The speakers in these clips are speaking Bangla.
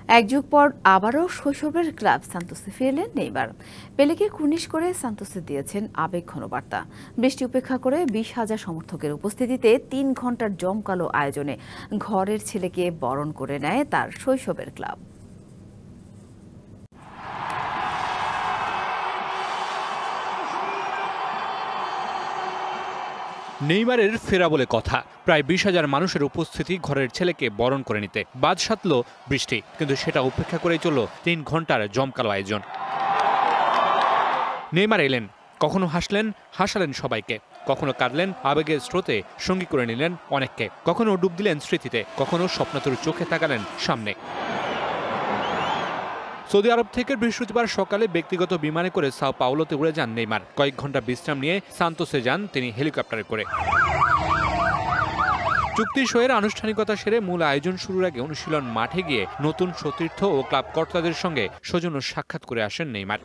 এক যুগ পর আবারও শৈশবের ক্লাব সান্তোসে ফিরলেন নেইমার। পেলেকে কুর্নিশ করে সান্তোসে দিয়েছেন আবেগঘন বার্তা। বৃষ্টি উপেক্ষা করে 20,000 সমর্থকের উপস্থিতিতে 3 ঘন্টার জমকালো আয়োজনে ঘরের ছেলেকে বরণ করে নেয় তার শৈশবের ক্লাব। নেইমারের ফেরা বলে কথা। প্রায় 20,000 মানুষের উপস্থিতি ঘরের ছেলেকে বরণ করে নিতে। বাদ সাধল বৃষ্টি, কিন্তু সেটা উপেক্ষা করেই চলল 3 ঘন্টার জমকালো আয়োজন। নেইমার এলেন, কখনো হাসালেন সবাইকে, কখনো কাঁদলেন আবেগের স্রোতে সঙ্গী করে নিলেন অনেককে, কখনো ডুব দিলেন স্মৃতিতে, কখনো স্বপ্নাতুর চোখে তাকালেন সামনে। সৌদি আরব থেকে বৃহস্পতিবার সকালে ব্যক্তিগত বিমানে করে সাও পাওলোতে উড়ে যান নেইমার। কয়েক ঘন্টা বিশ্রাম নিয়ে সান্তোসে যান তিনি হেলিকপ্টারে করে। চুক্তি সইয়ের আনুষ্ঠানিকতা সেরে মূল আয়োজন শুরুর আগে অনুশীলন মাঠে গিয়ে নতুন সতীর্থ ও ক্লাব কর্তাদের সঙ্গে সৌজন্য সাক্ষাৎ করে আসেন নেইমার।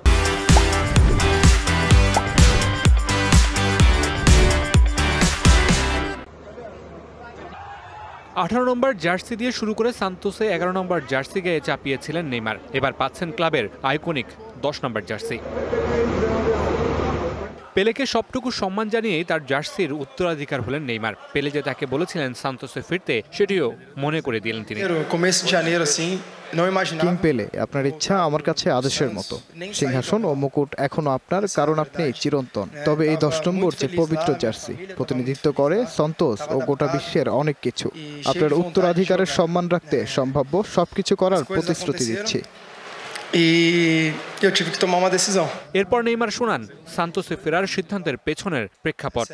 18 নম্বর জার্সি দিয়ে শুরু করে সান্তোসে 11 নম্বর জার্সি গায়ে চাপিয়েছিলেন নেইমার। এবার পাচ্ছেন ক্লাবের আইকনিক 10 নম্বর জার্সি। পেলেকে সবটুকু সম্মান জানিয়েই তার জার্সির উত্তরাধিকার হলেন নেইমার। পেলে যে তাকে বলেছিলেন সান্তোসে ফিরতে, সেটিও মনে করে দিলেন তিনি। কিং পেলে, আপনার ইচ্ছা আমার কাছে আদেশের মতো। সিংহাসন ও মুকুট এখনো আপনার, কারণ আপনি চিরন্তন। তবে এই 10 নম্বর যে পবিত্র জার্সি প্রতিনিধিত্ব করে সান্তোস ও গোটা বিশ্বের অনেক কিছু। আপনার উত্তরাধিকারের সম্মান রাখতে সম্ভাব্য সবকিছু করার প্রতিশ্রুতি দিচ্ছি। এরপর নেইমার শোনান সান্তোসে ফেরার সিদ্ধান্তের পেছনের প্রেক্ষাপট।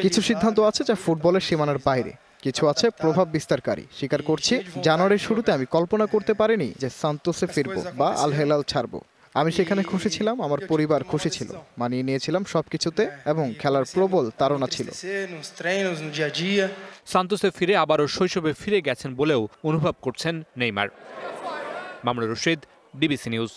কিছু সিদ্ধান্ত আছে যা ফুটবলের সীমানার বাইরে, কিছু আছে প্রভাব বিস্তারকারী। স্বীকার করছি, জানুয়ারির শুরুতে আমি কল্পনা করতে পারিনি যে সান্তোসে ফিরবো বা আল হেলাল ছাড়বো। আমি সেখানে খুশি ছিলাম, আমার পরিবার খুশি ছিল, মানিয়ে নিয়েছিলাম সবকিছুতে এবং খেলার প্রবল তাড়না ছিল। সান্তোসে ফিরে আবারও শৈশবে ফিরে গেছেন বলেও অনুভব করছেন Neymar. Mamunur Rashid, DBC news.